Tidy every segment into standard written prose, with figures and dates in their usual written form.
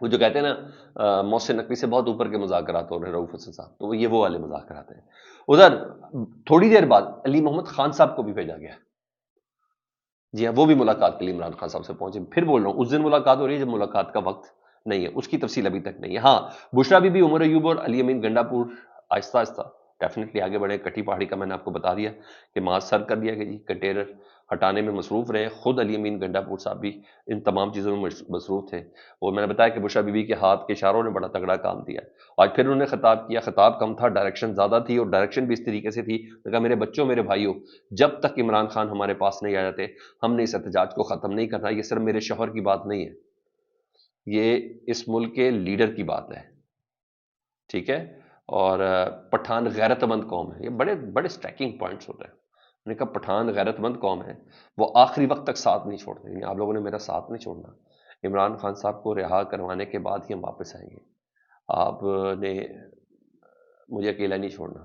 وہ جو کہتے ہیں نا محسن نقوی سے بہت اوپر کے مذاکرات ہو رہے ہیں رؤوف حسن صاحب، تو وہ والے مذاکرات ہیں. ادھر تھوڑی دیر بعد علی محمد خان صاحب کو بھی بھیجا گیا. جی ہاں، وہ بھی ملاقات کے لیے عمران خان صاحب سے پہنچے. پھر بول رہا ہوں اس دن ملاقات ہو رہی ہے جب ملاقات کا وقت نہیں ہے، اس کی تفصیل ابھی تک نہیں ہے. ہاں، بشرا بی بی، عمر ایوب اور علی امین گنڈا پور آہستہ آہستہ ڈیفینیٹلی آگے بڑھے. کٹی پہاڑی کا میں نے آپ کو بتا دیا کہ ماس سر کر دیا کہ جی کنٹینر ہٹانے میں مصروف رہے. خود علی امین گنڈا پور صاحب بھی ان تمام چیزوں میں مصروف تھے. اور میں نے بتایا کہ بشرا بی بی کے ہاتھ کے اشاروں نے بڑا تگڑا کام دیا. آج پھر انہوں نے خطاب کیا، خطاب کم تھا، ڈائریکشن زیادہ تھی، اور ڈائریکشن بھی اس طریقے سے تھی. کہا میرے بچوں، میرے بھائیوں، جب تک عمران خان ہمارے پاس نہیں آ جاتے ہم نے اس احتجاج کو ختم نہیں کرنا. یہ صرف میرے شوہر کی بات نہیں ہے، یہ اس ملک کے لیڈر کی بات ہے. ٹھیک ہے؟ اور پٹھان غیرت مند قوم ہے. یہ بڑے بڑے سٹریکنگ پوائنٹس ہوتے ہیں. میں نے کہا پٹھان غیرت مند قوم ہے، وہ آخری وقت تک ساتھ نہیں چھوڑتے. یعنی آپ لوگوں نے میرا ساتھ نہیں چھوڑنا. عمران خان صاحب کو رہا کروانے کے بعد ہی ہم واپس آئیں گے. آپ نے مجھے اکیلا نہیں چھوڑنا.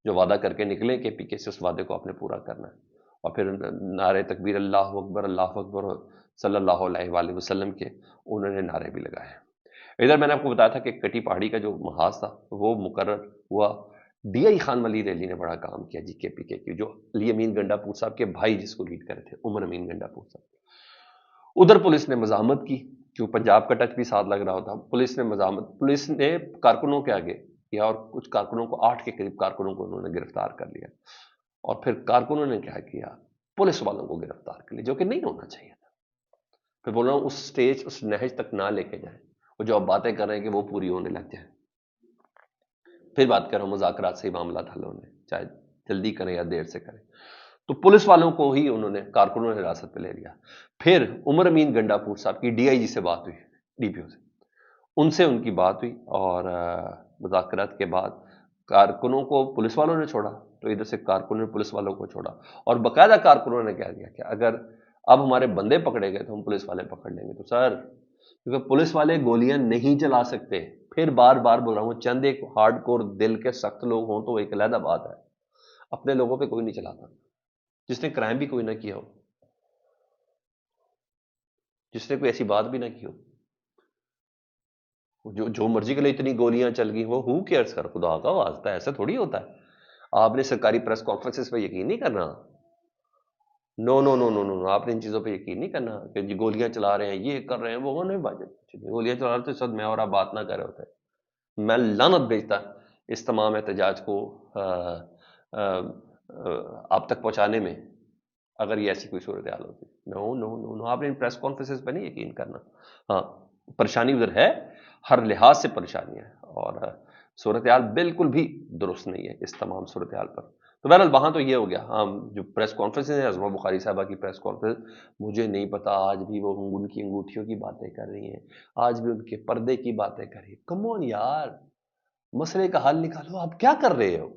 جو وعدہ کر کے نکلے کہ پی کے سے اس وعدے کو آپ نے پورا کرنا ہے. اور پھر نعرے تکبیر اللہ اکبر صلی اللہ علیہ وآلہ وسلم کے انہوں نے نعرے بھی لگائے. ادھر میں نے آپ کو بتایا تھا کہ کٹی پہاڑی کا جو محاذ تھا وہ مقرر ہوا. ڈی آئی خان ملیر علی نے بڑا کام کیا جی کے پی کے کی، جو علی امین گنڈا پور صاحب کے بھائی جس کو لیڈ کرے تھے، عمر امین گنڈا پور صاحب. ادھر پولیس نے مزاحمت کی، کیوں پنجاب کا ٹچ بھی ساتھ لگ رہا ہوتا. پولیس نے مزاحمت، پولیس نے کارکنوں کے آگے یا، اور کچھ کارکنوں کو 8 کے قریب کارکنوں کو انہوں نے گرفتار کر لیا. اور پھر کارکنوں نے کیا کیا، پولیس والوں کو گرفتار کر لیا، جو کہ نہیں ہونا چاہیے تھا. پھر بول رہا ہوں اس سٹیج، اس نہج تک نہ لے کے جائیں. وہ جو اب باتیں کر رہے ہیں کہ وہ پوری ہونے لگ جائیں. پھر بات کر رہا ہوں مذاکرات سے ہی معاملات حل ہونے، چاہے جلدی کریں یا دیر سے کریں. تو پولیس والوں کو ہی انہوں نے، کارکنوں نے حراست پہ لے لیا. پھر عمر امین گنڈا پور صاحب کی ڈی آئی جی سے بات ہوئی، ڈی پی او سے، ان سے ان کی بات ہوئی. اور مذاکرات کے بعد کارکنوں کو پولیس والوں نے چھوڑا، تو ادھر سے کارکنوں نے پولیس والوں کو چھوڑا. اور باقاعدہ کارکنوں نے کیا کیا کہ اگر اب ہمارے بندے پکڑے گئے تو ہم پولیس والے پکڑ لیں گے. تو سر، کیونکہ پولیس والے گولیاں نہیں چلا سکتے. پھر بار بار بول رہا ہوں، چند ایک ہارڈ کور دل کے سخت لوگ ہوں تو وہ ایک علیحدہ بات ہے. اپنے لوگوں پہ کوئی نہیں چلاتا، جس نے کرائم بھی کوئی نہ کیا ہو، جس نے کوئی ایسی بات بھی نہ کی ہو. جو مرضی کے لیے اتنی گولیاں چل گئی، وہ ہو کیئرس کر، خدا کا واسطہ ایسا تھوڑی ہوتا ہے. آپ نے سرکاری پریس کانفرنسز پہ یقین نہیں کرنا. نو نو نو نو نو، آپ نے ان چیزوں پہ یقین نہیں کرنا کہ جی گولیاں چلا رہے ہیں، یہ کر رہے ہیں، وہ نہیں بھائی. گولیاں چلا رہے تھے سب، میں اور آپ بات نہ کر رہے ہوتے. میں لعنت بھیجتا اس تمام احتجاج کو آپ تک پہنچانے میں، اگر یہ ایسی کوئی صورتحال ہوتی. نو نو نو نو، آپ نے ان پریس کانفرنسز پہ نہیں یقین کرنا. ہاں، پریشانی ادھر ہے، ہر لحاظ سے پریشانی ہے، اور صورتحال بالکل بھی درست نہیں ہے اس تمام صورتحال پر. تو بہرحال وہاں تو یہ ہو گیا. ہاں، جو پریس کانفرنس ہے عظمہ بخاری صاحبہ کی پریس کانفرنس، مجھے نہیں پتا آج بھی وہ ان کی انگوٹھیوں کی باتیں کر رہی ہیں، آج بھی ان کے پردے کی باتیں کر رہی ہیں. کم آن یار، مسئلے کا حل نکالو. آپ کیا کر رہے ہو؟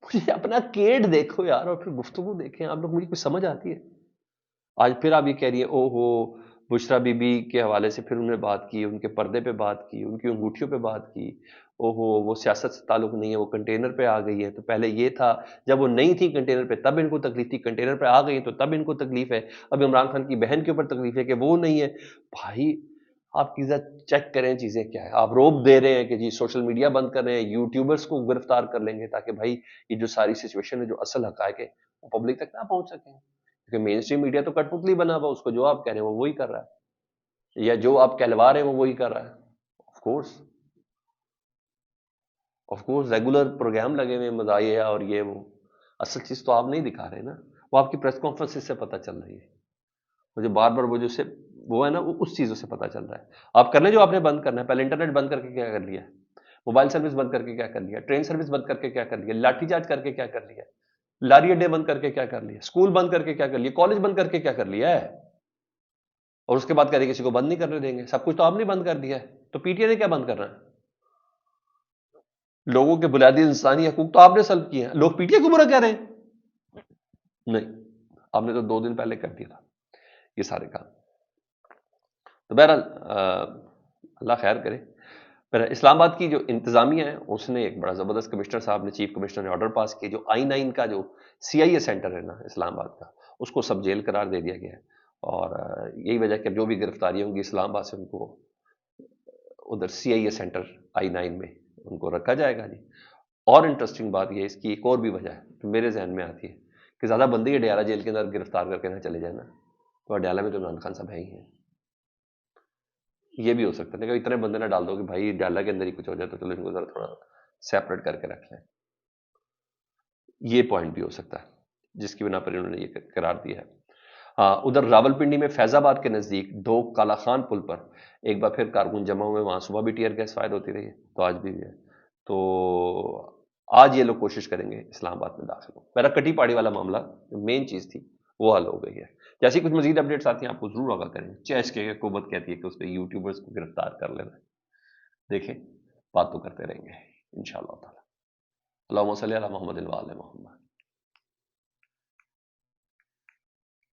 مجھے اپنا کیڈ دیکھو یار، اور پھر گفتگو دیکھیں آپ لوگ. مجھے کچھ سمجھ آتی ہے؟ آج پھر آپ یہ کہہ رہی ہیں او ہو، بشرا بی بی کے حوالے سے پھر انہوں نے بات کی، ان کے پردے پہ بات کی، ان کی انگوٹھیوں پہ بات کی. او ہو، وہ سیاست سے تعلق نہیں ہے، وہ کنٹینر پہ آ گئی ہے. تو پہلے یہ تھا جب وہ نہیں تھی کنٹینر پہ تب ان کو تکلیف تھی، کنٹینر پہ آ گئی تو تب ان کو تکلیف ہے. اب عمران خان کی بہن کے اوپر تکلیف ہے کہ وہ نہیں ہے. بھائی آپ کی ذات چیک کریں چیزیں کیا ہے. آپ روب دے رہے ہیں کہ جی سوشل میڈیا بند کر رہے ہیں، یوٹیوبرز کو گرفتار کر لیں گے تاکہ بھائی یہ جو ساری سچویشن ہے، جو اصل حقائق ہے، وہ پبلک تک نہ پہنچ سکیں. کیونکہ مین اسٹریم میڈیا تو کٹ پتلی بنا ہوا، اس کو جو آپ کہہ رہے ہیں وہ وہی کر رہا ہے، یا جو آپ کہلوا رہے ہیں وہ وہی کر رہا ہے. آف کورس ریگولر پروگرام لگے ہوئے، مزاحیہ اور یہ وہ، اصل چیز تو آپ نہیں دکھا رہے نا. وہ آپ کی پریس کانفرنس سے پتہ چل رہی ہے. مجھے بار بار وہ ہے نا، وہ اس چیزوں سے پتہ چل رہا ہے. آپ کرنے جو آپ نے بند کرنا ہے، پہلے انٹرنیٹ بند کر کے کیا کر لیا، موبائل سروس بند کر کے کیا کر لیا، ٹرین سروس بند کر کے کیا کر لیا، لاٹھی چارج کر کے کیا کر لیا، لاری اڈے بند کر کے کیا کر لیا، اسکول بند کر کے کیا کر لیا، کالج بند کر کے کیا کر لیا ہے. اور اس کے بعد کہہ رہے کسی کو بند نہیں کرنے دیں گے. سب کچھ تو آپ نے بند کر دیا ہے، تو پی ٹی آئی نے کیا بند کرنا ہے؟ لوگوں کے بنیادی انسانی حقوق تو آپ نے سلب کیے ہیں. لوگ پی ٹی آئی کو برا کہہ رہے ہیں؟ نہیں، آپ نے تو 2 دن پہلے کر دیا تھا یہ سارے کام. تو بہرحال اللہ خیر کرے. پھر اسلام آباد کی جو انتظامیہ ہے اس نے ایک بڑا زبردست، کمشنر صاحب نے، چیف کمشنر نے آرڈر پاس کیا. جو I9 کا جو سی آئی اے سینٹر ہے نا اسلام آباد کا، اس کو سب جیل قرار دے دیا گیا ہے. اور یہی وجہ کہ جو بھی گرفتاریاں ہوں گی اسلام آباد سے ان کو ادھر CIA سینٹر I9 میں ان کو رکھا جائے گا جی. اور انٹرسٹنگ بات یہ اس کی ایک اور بھی وجہ ہے جو میرے ذہن میں آتی ہے کہ زیادہ بندے اڈیالہ جیل کے اندر گرفتار کر کے نہ چلے جائیں نا, تو اڈیالہ میں تو عمران خان صاحب ہیں ہی ہیں. یہ بھی ہو سکتا ہے کہ اتنے بندے نہ ڈال دو کہ بھائی اڈیالہ کے اندر ہی کچھ ہو جائے تو چلو ان کو ذرا تھوڑا سیپریٹ کر کے رکھ لیں. یہ پوائنٹ بھی ہو سکتا ہے جس کی بنا پر انہوں نے یہ قرار دیا ہے. ادھر راول پنڈی میں فیض آباد کے نزدیک 2 کالا خان پل پر ایک بار پھر کارکن جمع ہوئے, وہاں صبح بھی ٹیئر گیس فائر ہوتی رہی ہے, تو آج بھی ہے. تو آج یہ لوگ کوشش کریں گے اسلام آباد میں داخل ہو. میرا کٹی پاڑی والا معاملہ مین چیز تھی وہ حل ہو گئی ہے. جیسی کچھ مزید اپڈیٹس آتی ہیں آپ کو ضرور آگاہ کریں. چیس کے حکومت کہتی ہے کہ اس نے یوٹیوبرز کو گرفتار کر لینا ہے. دیکھیں بات تو کرتے رہیں گے انشاءاللہ تعالی. اللہم صلی علی محمد و آل محمد.